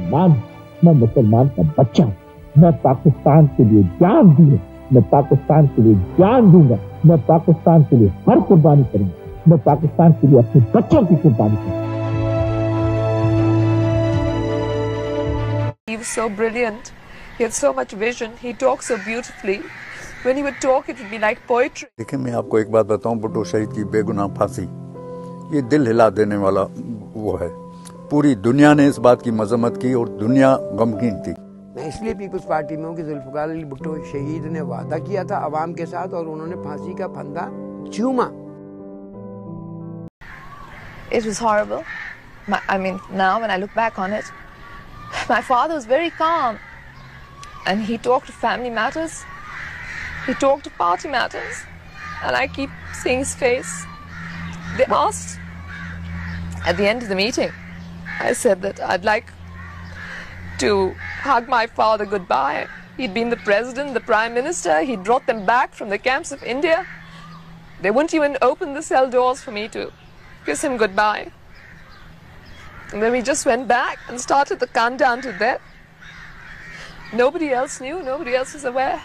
मुसलमान हूँ, मैं मुसलमान का बच्चा हूँ। मैं पाकिस्तान के लिए जान दी है, मैं पाकिस्तान के लिए जान दूंगा, मैं पाकिस्तान के लिए हर कुर्बानी करूंगा, मैं पाकिस्तान के लिए अपने बच्चों की कुर्बानी करूंगा। He was so brilliant. He had so much vision. He talked so beautifully. When he would talk, it would be like poetry. देखिए, मैं आपको एक बात बताऊं, भुट्टो शहीद की बेगुनाह फांसी, ये दिल हिला देने वाला वो है। पूरी दुनिया ने इस बात की मजम्मत की और दुनिया गमगीन थी। मैं इसलिए पीपल्स पार्टी में हूँ कि जुल्फ़िकार अली भुट्टो शहीद ने वादा किया था अवाम के साथ और उन्होंने फांसी का फंदा चूमा। It was horrible. I mean, now when I look back on it, my father was very calm. And he talked to family matters. He talked to party matters. And I keep seeing his face. They asked at the end of the meeting, I said that I'd like to hug my father goodbye. He'd been the president, the prime minister. He'd brought them back from the camps of India. They wouldn't even open the cell doors for me to kiss him goodbye. And then we just went back and started the countdown to death. Nobody else knew, nobody else was aware.